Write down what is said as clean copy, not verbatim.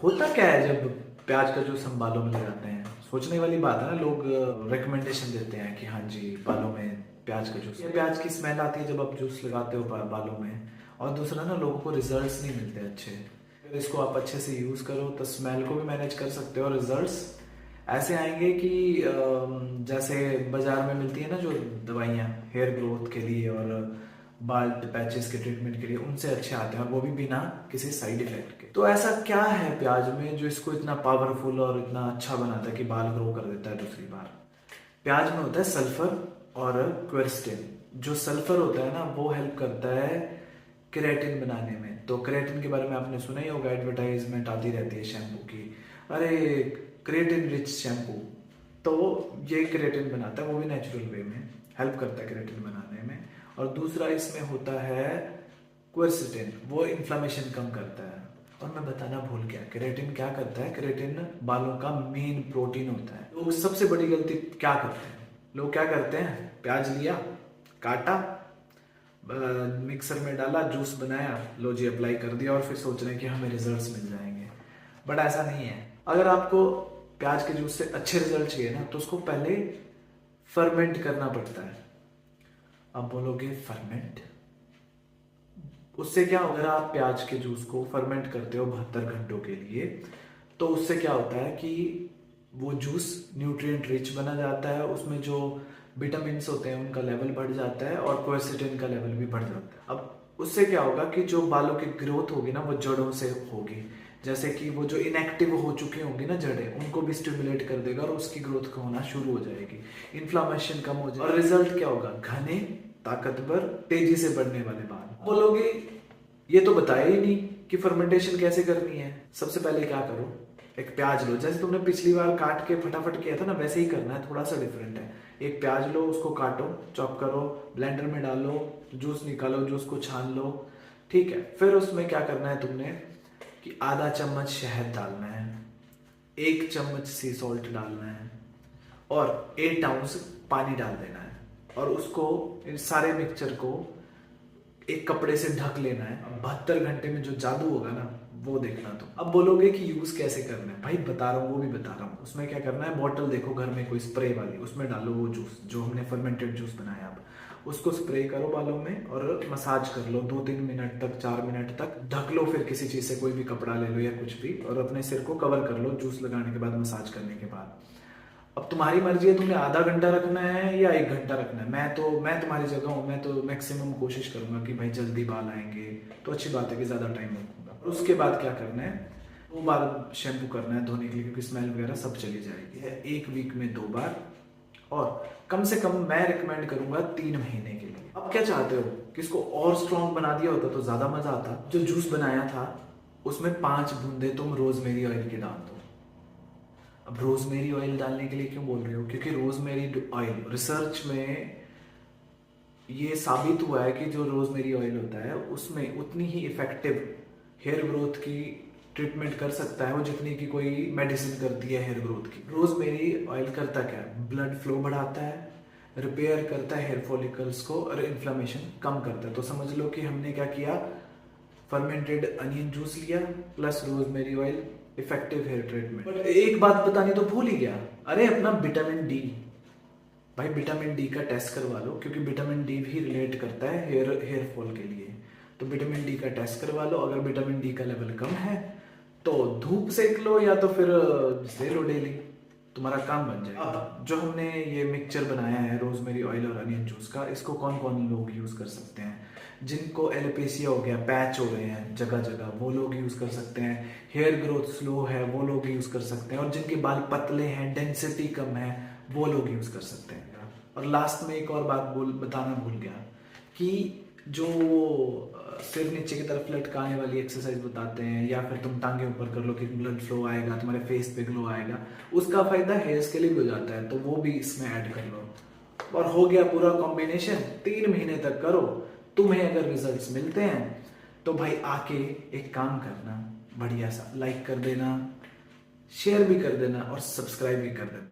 होता क्या है जब प्याज का जूस हम बालों में लगाते हैं? सोचने वाली बात है ना। लोग रिकमेंडेशन देते हैं कि हाँ जी, बालों में प्याज का जूस, ये प्याज की स्मेल आती है जब आप जूस लगाते हो बालों में। और दूसरा ना, लोगों को रिजल्ट्स नहीं मिलते अच्छे। अगर इसको आप अच्छे से यूज़ करो तो स्मेल को भी मैनेज कर सकते हो, और रिजल्ट्स ऐसे आएंगे कि जैसे बाजार में मिलती है ना जो दवाइयाँ हेयर ग्रोथ के लिए और बाल पैचेस के ट्रीटमेंट के लिए, उनसे अच्छे आते हैं, और वो भी बिना किसी साइड इफेक्ट के। तो ऐसा क्या है प्याज में जो इसको इतना पावरफुल और इतना अच्छा बनाता है कि बाल ग्रो कर देता है दूसरी बार? प्याज में होता है सल्फर और क्वेरस्टिन। जो सल्फर होता है ना, वो हेल्प करता है केराटिन बनाने में। तो केराटिन के बारे में आपने सुना ही होगा, एडवर्टाइजमेंट आती रहती है शैम्पू की, अरे केराटिन रिच शैम्पू। तो ये केराटिन बनाता है, वो भी नेचुरल वे में हेल्प करता है केराटिन बनाने में। और दूसरा इसमें होता है क्वेरसिटिन, वो इन्फ्लामेशन कम करता है। और मैं बताना भूल गया, केराटिन क्या करता है? केराटिन बालों का मेन प्रोटीन होता है। लोग सबसे बड़ी गलती क्या करते हैं? लोग क्या करते हैं? प्याज लिया, काटा, मिक्सर में डाला, जूस बनाया, लो जी अप्लाई कर दिया, और फिर सोच रहे हैं कि हमें रिजल्ट्स मिल जाएंगे। बट ऐसा नहीं है। अगर आपको प्याज के जूस से अच्छे रिजल्ट चाहिए ना, तो उसको पहले फर्मेंट करना पड़ता है। अब बोलोगे फर्मेंट, उससे क्या होगा? अगर आप प्याज के जूस को फर्मेंट करते हो 72 घंटों के लिए, तो उससे क्या होता है कि वो जूस न्यूट्रिएंट रिच बना जाता है, उसमें जो विटामिन होते हैं उनका लेवल बढ़ जाता है, और क्वेरसिटिन का लेवल भी बढ़ जाता है। अब उससे क्या होगा कि जो बालों की ग्रोथ होगी ना, वो जड़ों से होगी। जैसे कि वो जो इनएक्टिव हो चुकी होंगी ना जड़ें, उनको भी स्टिमुलेट कर देगा, और उसकी ग्रोथ होना शुरू हो जाएगी, इन्फ्लामेशन कम हो जाएगी। और रिजल्ट क्या होगा? घने, ताकतवर, तेजी से बढ़ने वाले बाल। बोलोगे ये तो बताया ही नहीं कि फर्मेंटेशन कैसे करनी है। सबसे पहले क्या करो, एक प्याज लो, जैसे तुमने पिछली बार काट के फटाफट किया था ना, वैसे ही करना है, थोड़ा सा डिफरेंट है। एक प्याज लो, उसको काटो, चॉप करो, ब्लेंडर में डालो, जूस निकालो, जूस को छान लो, ठीक है। फिर उसमें क्या करना है तुमने कि आधा चम्मच शहद डालना है, 1 चम्मच सी सॉल्ट डालना है, और 8 आउंस पानी डाल देना है, और उसको, इन सारे मिक्सचर को एक कपड़े से ढक लेना है। 72 घंटे में जो जादू होगा ना, वो देखना। तो अब बोलोगे कि यूज कैसे करना है? भाई बता रहा हूँ, वो भी बता रहा हूँ। उसमें क्या करना है, बॉटल देखो घर में कोई स्प्रे वाली, उसमें डालो वो जूस जो हमने फर्मेंटेड जूस बनाया। अब उसको स्प्रे करो बालों में, और मसाज कर लो 2-3 मिनट तक, 4 मिनट तक ढक लो। फिर किसी चीज से, कोई भी कपड़ा ले लो या कुछ भी, और अपने सिर को कवर कर लो जूस लगाने के बाद, मसाज करने के बाद। अब तुम्हारी मर्जी है, तुम्हें आधा घंटा रखना है या 1 घंटा रखना है। मैं तुम्हारी जगह हूँ, मैं तो मैक्सिमम कोशिश करूंगा कि भाई जल्दी बाल आएंगे, तो अच्छी बात है कि ज़्यादा टाइम रखूंगा। और उसके बाद क्या करना है, 2 बार शैम्पू करना है धोने के लिए, क्योंकि स्मेल वगैरह सब चली जाएगी। है 1 वीक में 2 बार, और कम से कम मैं रिकमेंड करूंगा 3 महीने के लिए। अब क्या चाहते हो कि इसको और स्ट्रॉन्ग बना दिया होता तो ज़्यादा मज़ा आता। जो जूस बनाया था उसमें 5 बूंदे तुम रोजमेरी ऑयल के डाल दो। अब रोजमेरी ऑयल डालने के लिए क्यों बोल रही हो? क्योंकि रोजमेरी ऑयल रिसर्च में ये साबित हुआ है कि जो रोजमेरी ऑयल होता है उसमें उतनी ही इफेक्टिव हेयर ग्रोथ की ट्रीटमेंट कर सकता है वो, जितनी की कोई मेडिसिन करती है हेयर ग्रोथ की। रोजमेरी ऑयल करता क्या है? ब्लड फ्लो बढ़ाता है, रिपेयर करता है हेयर फॉलिकल्स को, और इन्फ्लामेशन कम करता है। तो समझ लो कि हमने क्या किया, फर्मेंटेड अनियन जूस लिया plus rosemary oil, effective hair treatment. But एक बात बतानी तो भूल ही गया, अरे अपना विटामिन डी। भाई विटामिन डी का टेस्ट करवा लो, क्योंकि विटामिन डी भी रिलेट करता है हेयर फॉल के लिए। तो विटामिन डी का टेस्ट करवा लो। अगर विटामिन डी का लेवल कम है तो धूप सेक लो, या तो फिर ले लो डेली, तुम्हारा काम बन जाएगा। अब जो हमने ये मिक्सचर बनाया है रोजमेरी ऑयल और अनियन जूस का, इसको कौन कौन लोग यूज कर सकते हैं? जिनको एलोपेसिया हो गया, पैच हो रहे हैं जगह जगह, वो लोग यूज कर सकते हैं। हेयर ग्रोथ स्लो है, वो लोग यूज कर सकते हैं। और जिनके बाल पतले हैं, डेंसिटी कम है, वो लोग यूज कर सकते हैं। और लास्ट में एक और बात बताना भूल गया कि जो सिर नीचे की तरफ लटकाने वाली एक्सरसाइज बताते हैं, या फिर तुम टांगे ऊपर कर लो कि ब्लड फ्लो आएगा, तुम्हारे फेस पे ग्लो आएगा, उसका फायदा हेयर्स के लिए भी हो जाता है। तो वो भी इसमें ऐड कर लो, और हो गया पूरा कॉम्बिनेशन। 3 महीने तक करो, तुम्हें अगर रिजल्ट्स मिलते हैं तो भाई आके एक काम करना, बढ़िया सा लाइक कर देना, शेयर भी कर देना, और सब्सक्राइब भी कर देना।